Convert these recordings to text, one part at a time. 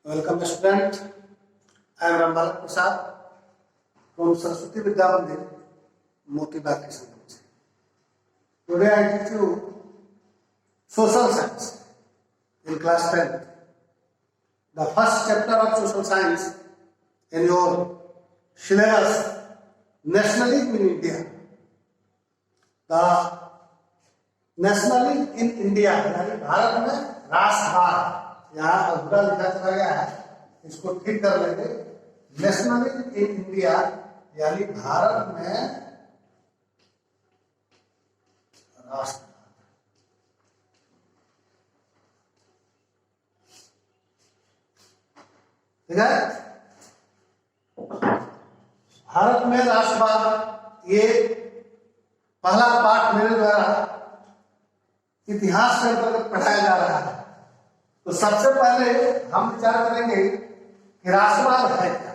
Welcome student. I am Rambalat Prasad from Saraswati Vidya Mandir, Moti Bagh Kisan. Today I teach you social science in class 10th. The first chapter of social science in your syllabus, nationalism in India. The nationalism in India यानी भारत में राष्ट्रवाद, यहाँ अधूरा लिखा चला गया है, इसको ठीक कर लेंगे। नेशनलिज्म इन इंडिया यानी भारत में राष्ट्रवाद। ठीक है, भारत में राष्ट्रवाद, ये पहला पाठ मेरे द्वारा इतिहास के अंतर्गत पढ़ाया जा रहा है। तो सबसे पहले हम विचार करेंगे कि राष्ट्रवाद है क्या।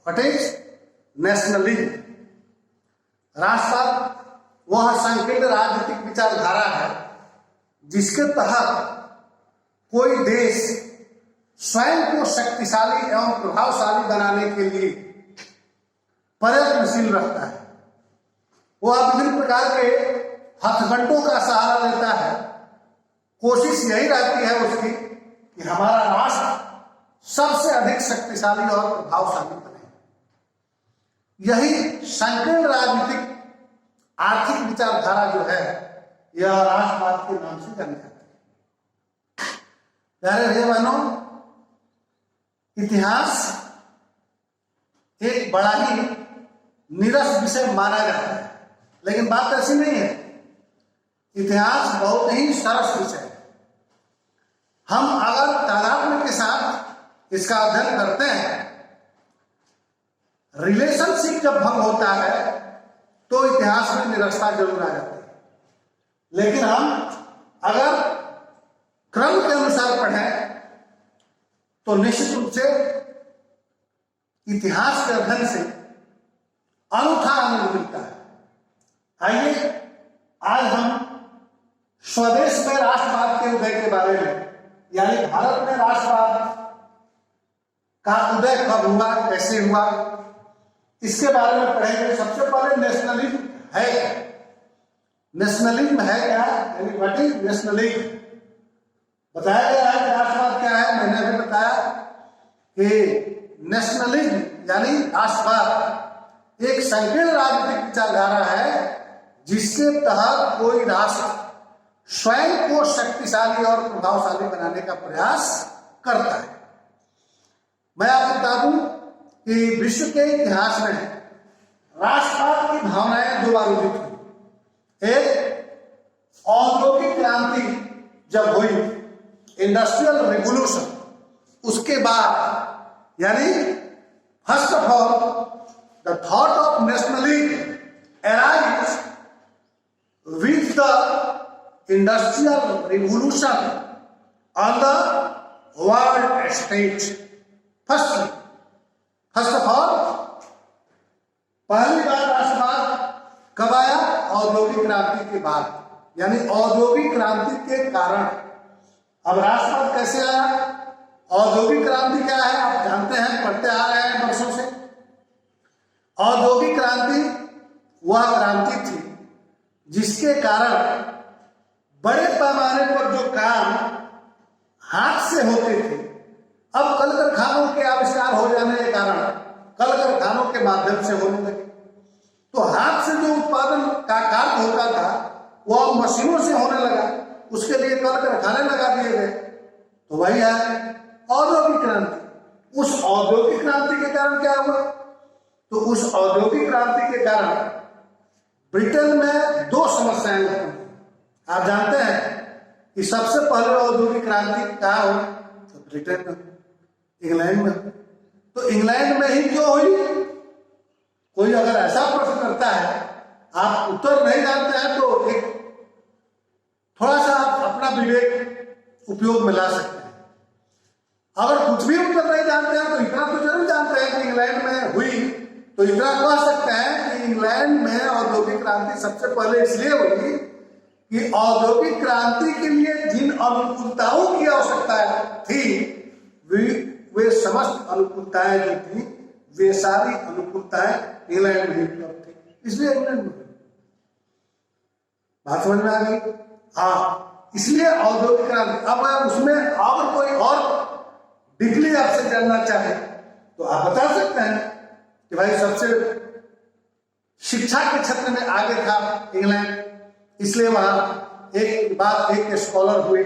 What is nationalism? राष्ट्रवाद वह संकीर्ण राजनीतिक विचारधारा है जिसके तहत कोई देश स्वयं को शक्तिशाली एवं प्रभावशाली बनाने के लिए प्रयत्नशील रहता है। वह विभिन्न प्रकार के हथकंडों का सहारा लेता है। कोशिश यही रहती है उसकी कि हमारा राष्ट्र सबसे अधिक शक्तिशाली और प्रभावशाली बने। यही संकीर्ण राजनीतिक आर्थिक विचारधारा जो है, यह राष्ट्रवाद के नाम से जानी जाती है। प्यारे भाई बहनों, इतिहास एक बड़ा ही नीरस विषय माना जाता है, लेकिन बात ऐसी नहीं है। इतिहास बहुत ही सरस विषय है। हम अगर तादात्म्य के साथ इसका अध्ययन करते हैं, रिलेशनशिप जब भंग होता है तो इतिहास में निरसता जरूर आ जाती है। लेकिन हम अगर क्रम के अनुसार पढ़ें तो निश्चित रूप से इतिहास के अध्ययन से अनूठा आनंद मिलता है। आइए आज हम स्वदेश में राष्ट्रवाद के उदय के बारे में, यानी भारत में राष्ट्रवाद का उदय कब हुआ, कैसे हुआ, इसके बारे में पढ़ेंगे। सबसे पहले नेशनलिज्म है क्या? नेशनलिज्म है क्या, यानी व्हाट इज नेशनलिज्म? बताया गया है कि राष्ट्रवाद क्या है। मैंने अभी बताया कि नेशनलिज्म यानी राष्ट्रवाद एक संकीर्ण राजनीतिक विचारधारा है जिसके तहत कोई राष्ट्र स्वयं को शक्तिशाली और प्रभावशाली बनाने का प्रयास करता है। मैं आपको बता दूं कि विश्व के इतिहास में राष्ट्रवाद की भावनाएं दो बार उदित हुई। एक औद्योगिक क्रांति जब हुई, इंडस्ट्रियल रिवॉल्यूशन, उसके बाद यानी first of all the thought of nationalism arise with the industrial revolution on the world stage. First of all, पहली बार राष्ट्रवाद कब आया? औद्योगिक क्रांति के बाद, यानी औद्योगिक क्रांति के कारण। अब राष्ट्रवाद कैसे आया? औद्योगिक क्रांति क्या है आप जानते हैं, पढ़ते आ रहे हैं वर्षों से। औद्योगिक क्रांति वह क्रांति थी जिसके कारण बड़े पैमाने पर जो काम हाथ से होते थे, अब कल कारखानों के आविष्कार हो जाने के कारण कल कारखानों के माध्यम से होने लगे। तो हाथ से जो उत्पादन का कार्य होता था वह मशीनों से होने लगा। उसके लिए कल कारखाने लगा दिए गए। तो वही है औद्योगिक क्रांति। उस औद्योगिक क्रांति के कारण क्या हुआ? तो उस औद्योगिक क्रांति के कारण ब्रिटेन में दो समस्याएं उत्पन्न हुई। आप जानते हैं कि सबसे पहले औद्योगिक क्रांति कहाँ हुई? तो ब्रिटेन में, इंग्लैंड में। तो इंग्लैंड में ही क्यों हुई? कोई अगर ऐसा प्रश्न करता है, आप उत्तर नहीं जानते हैं, तो एक थोड़ा सा आप अपना विवेक उपयोग में ला सकते हैं। अगर कुछ भी उत्तर नहीं जानते हैं तो इतना तो जरूर जानते हैं कि इंग्लैंड में हुई। तो इतना कह सकते हैं कि इंग्लैंड में औद्योगिक क्रांति सबसे पहले इसलिए हुई कि औद्योगिक क्रांति के लिए जिन अनुकूलताओं की आवश्यकता थी वे समस्त अनुकूलताएं जो थी वे सारी अनुकूलताएं इंग्लैंड में ही उपलब्ध थी, इसलिए इंग्लैंड में। बात समझ में आ गई? हाँ, इसलिए औद्योगिक क्रांति। अब उसमें और कोई और डिग्री आपसे जानना चाहे तो आप बता सकते हैं कि भाई सबसे शिक्षा के क्षेत्र में आगे था इंग्लैंड, इसलिए वहां एक बाद एक स्कॉलर हुए,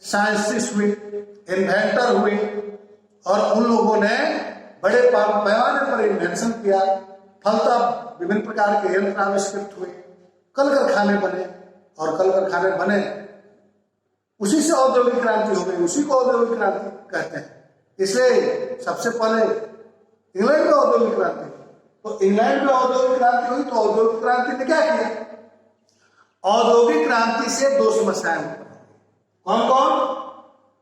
साइंटिस्ट हुए, इन्वेंटर हुए और उन लोगों ने बड़े पैमाने पर इन्वेंशन किया, फलतः विभिन्न प्रकार के यंत्र आविष्कृत हुए, कल कारखाने बने और कल कारखाने बने, उसी से औद्योगिक क्रांति हो गई, उसी को औद्योगिक क्रांति कहते हैं। इसलिए सबसे पहले इंग्लैंड में औद्योगिक क्रांति, तो इंग्लैंड में औद्योगिक क्रांति हुई तो औद्योगिक क्रांति ने क्या किया? औद्योगिक क्रांति से दो समस्याएं उत्पन्न हुई। कौन कौन?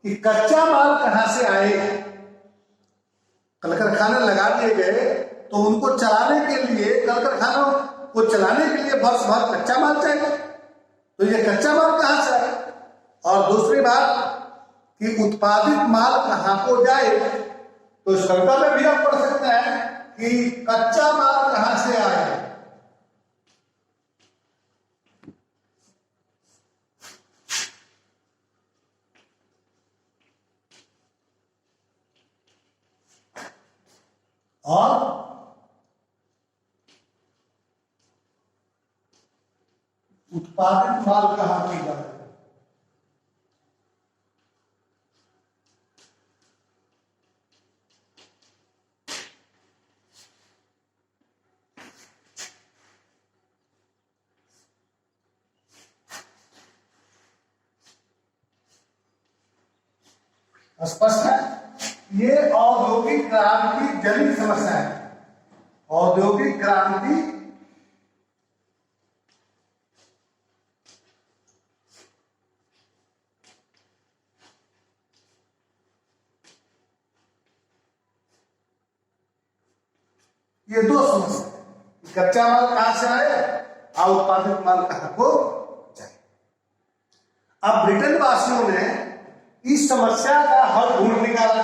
कि कच्चा माल कहां से आए, कल कारखाने लगा दिए गए तो उनको चलाने के लिए, कल कारखानों को चलाने के लिए वर्ष भर कच्चा माल चाहिए, तो ये कच्चा माल कहां से आए? और दूसरी बात कि उत्पादित माल कहां को जाए, तो इस कविता में भी आप पढ़ सकते हैं कि कच्चा माल कहां से आए, और उत्पादित माल कहां की जाए। स्पष्ट है? ये औद्योगिक क्रांति जनित समस्या है। औद्योगिक क्रांति ये दो समस्या, कच्चा माल कहां से आए और उत्पादित माल कहां को जाए। अब ब्रिटेन वासियों ने इस समस्या का हल ढूंढ निकाला।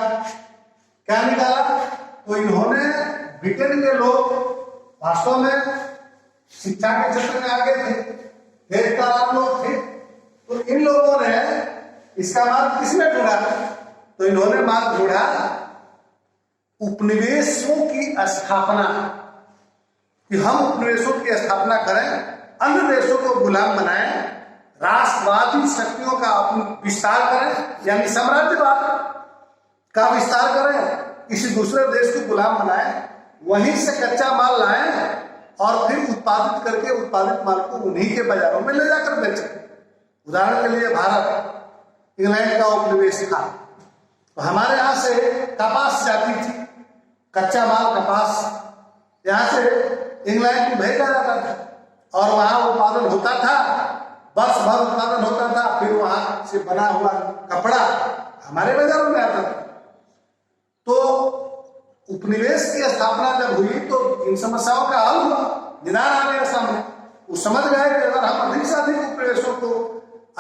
क्या निकाला? तो इन्होंने, ब्रिटेन के लोग वास्तव में शिक्षा के क्षेत्र में आगे थे, देश का लोग थे, तो इन लोगों ने इसका मार्ग किसमें ढूंढा? तो इन्होंने मार्ग ढूंढा उपनिवेशों की स्थापना, कि हम उपनिवेशों की स्थापना करें, अन्य देशों को गुलाम बनाएं, राष्ट्रवादी शक्तियों का विस्तार करें, यानी साम्राज्यवाद का विस्तार करें, किसी दूसरे देश को गुलाम बनाएं, वहीं से कच्चा माल लाएं और फिर उत्पादित करके उत्पादित माल को उन्हीं के बाजारों में ले जाकर बेचें। उदाहरण के लिए भारत इंग्लैंड का उपनिवेश था, तो हमारे यहां से कपास जाती थी, कच्चा माल कपास यहां से इंग्लैंड को भेजा जाता था और वहां उत्पादन होता था, वर्ष भर उत्पादन होता था, फिर वहां से बना हुआ कपड़ा हमारे बाजारों में आता था। तो उपनिवेश की स्थापना जब हुई तो इन समस्याओं का हल हुआ, निदान आ गया सामने। वो समझ गए कि अगर हम अधिक से अधिक उपनिवेशों को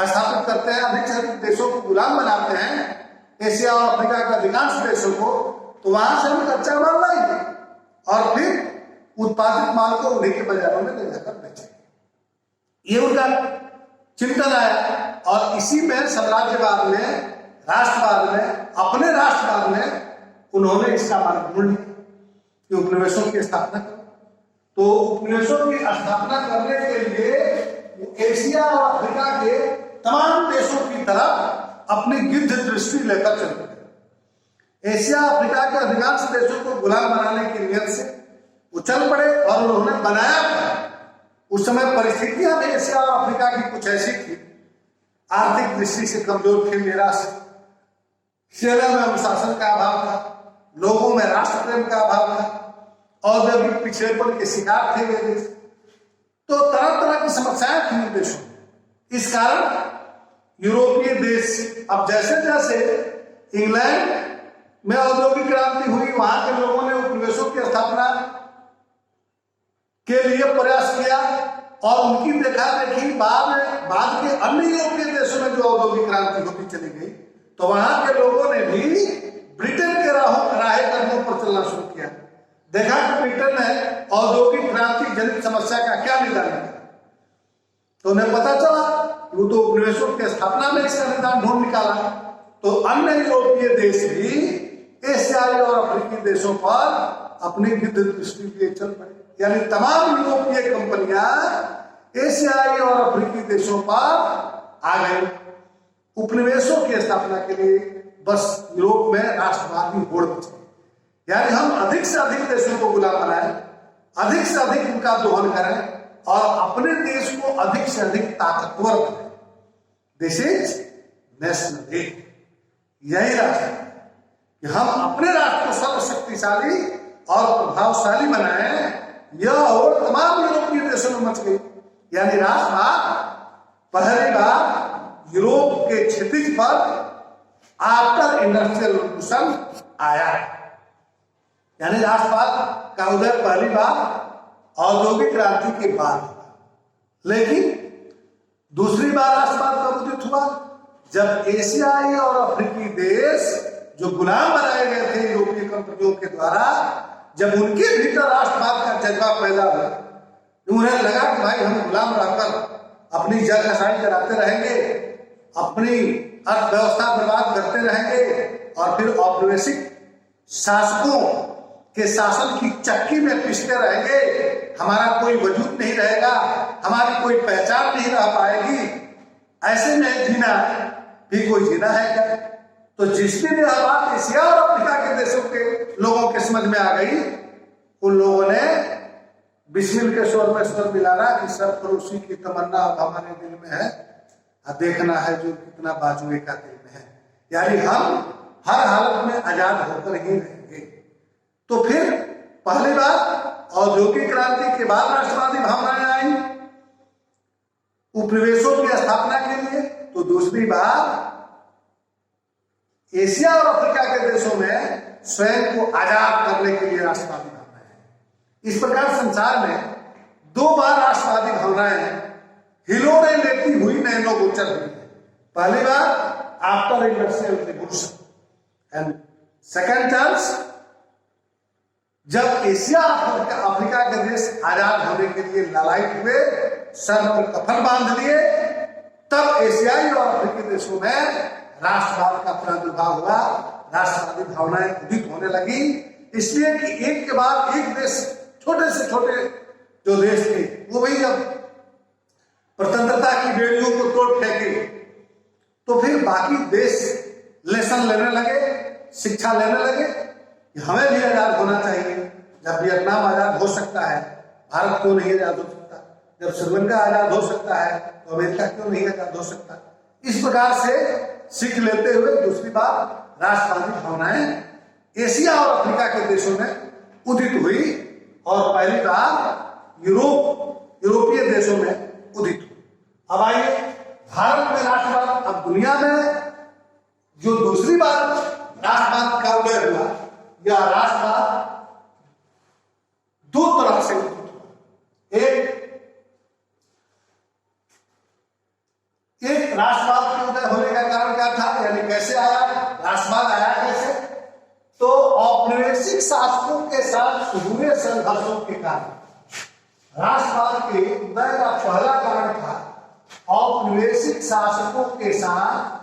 स्थापित करते हैं, अधिक से अधिक देशों को गुलाम बनाते हैं, एशिया और अफ्रीका के अधिकांश देशों को, तो वहां से हम कच्चा माल लाएंगे और फिर उत्पादित माल को उन्हीं के बाजारों में ले जाकर बेचेंगे। ये उनका चिंतन है और इसी में साम्राज्यवाद में, राष्ट्रवाद में, अपने राष्ट्रवाद में उन्होंने इसका मार्ग ढूंढ लिया कि उपनिवेशों की स्थापना करो। तो उपनिवेशों की स्थापना करने के लिए एशिया और अफ्रीका के तमाम देशों की तरफ अपनी गिद्ध दृष्टि लेकर चल पड़े। एशिया अफ्रीका के अधिकांश देशों को गुलाम बनाने की नियत से वो चल पड़े और उन्होंने बनाया। उस समय परिस्थितियां भी एशिया और अफ्रीका की कुछ ऐसी थी, आर्थिक दृष्टि से कमजोर थे, निराश, सेना में अनुशासन का अभाव था, लोगों में राष्ट्र प्रेम का अभाव था, औद्योगिक पिछड़ेपन के शिकार थे वे देश, तो तरह तरह की समस्याएं थी देशों में। इस कारण यूरोपीय देश, अब जैसे जैसे इंग्लैंड में औद्योगिक क्रांति हुई, वहां के लोगों ने उपनिवेशों की स्थापना के लिए प्रयास किया और उनकी देखा देखी बाद के अन्य यूरोपीय देशों में जो औद्योगिक क्रांति होती चली गई, तो वहां के लोगों ने भी ब्रिटेन के राहों चलना शुरू किया। देखा कि ब्रिटेन ने औद्योगिक क्रांति जनित समस्या का क्या निदान किया, तो उन्हें पता चला वो तो उपनिवेशों की स्थापना में इसका निदान ढूंढ निकाला। तो अन्य यूरोपीय देश भी एशियाई और अफ्रीकी देशों पर अपनी युद्ध दृष्टि लिए चल पड़े, यानी तमाम यूरोपीय कंपनियां एशियाई और अफ्रीकी देशों पर आ गई उपनिवेशों की स्थापना के लिए। बस यूरोप में राष्ट्रवादी होड़ मची, यानी हम अधिक से अधिक देशों को गुलाम बनाएं, अधिक से अधिक उनका दोहन करें और अपने देश को अधिक से अधिक ताकतवर बनाएं। This is nationalism. यही राष्ट्र कि हम अपने राष्ट्र को सर्वशक्तिशाली और प्रभावशाली बनाएं, यह और तमाम यूरोपीय देशों में मच गई। यानी राष्ट्रवाद पहली बार यूरोप के क्षितिज पर आफ्टर इंडस्ट्रियल रिवॉल्यूशन आया, यानी राष्ट्रवाद का उदय पहली बार औद्योगिक क्रांति के बाद हुआ। लेकिन दूसरी बार राष्ट्रवाद कब उदित हुआ, जब एशियाई और अफ्रीकी देश जो गुलाम बनाए गए थे यूरोपीय कंपनियों के द्वारा, जब उनके भीतर राष्ट्रवाद का जज्बा पैदा हुआ, उन्हें लगा कि भाई हम गुलाम रहकर अपनी जगहसाई कराते रहेंगे, अपनी अर्थव्यवस्था बर्बाद करते रहेंगे और फिर औपनिवेशिक शासकों के शासन की चक्की में पिसते रहेंगे, हमारा कोई वजूद नहीं रहेगा, हमारी कोई पहचान नहीं रह पाएगी, ऐसे में जीना भी कोई जीना है क्या। तो जिस दिन यह बात एशिया और अफ्रीका के देशों के लोगों के समझ में आ गई, उन लोगों ने बिस्मिल के स्वर में स्वर मिलाना कि सरफरोशी की तमन्ना अब हमारे दिल में है, देखना है जो कितना बाजुए का दिल में है, यानी हम हर हालत में आजाद होकर ही रहेंगे। तो फिर पहली बार औद्योगिक क्रांति के बाद राष्ट्रवादी भावनाएं आई उपनिवेशों की स्थापना के लिए, तो दूसरी बार एशिया और अफ्रीका के देशों में स्वयं को आजाद करने के लिए राष्ट्रवादी भावनाएं। इस प्रकार संसार में दो बार राष्ट्रवादी भावनाएं हिलोड़े लेती हुई नैनो गोचर हुई है। पहली बार after industrial revolution and second chance जब एशिया अफ्रीका के देश आजाद होने के लिए ललायित हुए, सर पर कफन बांध लिए, तब एशियाई और अफ्रीकी देशों में राष्ट्रवाद का प्रादुर्भाव हुआ, राष्ट्रवादी भावनाएं उदित होने लगी। इसलिए कि एक के बाद एक देश, छोटे से छोटे जो देश थे, वो भी जब स्वतंत्रता की बेड़ियों को तोड़ फेंके, तो फिर बाकी देश लेसन लेने लगे, शिक्षा लेने लगे कि हमें भी आजाद होना चाहिए। जब वियतनाम आजाद हो सकता है, भारत क्यों नहीं आजाद हो सकता? जब श्रीलंका आजाद हो सकता है, तो अमेरिका क्यों नहीं आजाद हो सकता? इस प्रकार से सीख लेते हुए दूसरी बार राष्ट्रवादी भावनाएं एशिया और अफ्रीका के देशों में उदित हुई और पहली बार यूरोपीय देशों में उदित हुई। अब आइए भारत में राष्ट्रवाद, अब दुनिया में जो दूसरी बार राष्ट्रवाद का उदय हुआ, यह राष्ट्रवाद दो तरह से उदित हुआ। एक राष्ट्रवाद के उदय होने का कारण क्या था, यानी कैसे आया राष्ट्रवाद, आया कैसे? तो औपनिवेशिक शासकों के साथ हुए संघर्षों के कारण राष्ट्रवाद के उदय का पहला कारण था औपनिवेशिक शासकों के साथ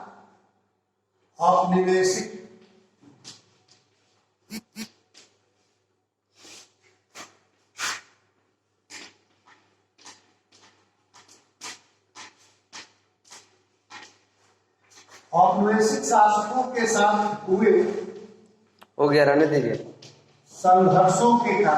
औपनिवेशिक शासकों के साथ हुए हो गया, रहने दीजिए, संघर्षों के कारण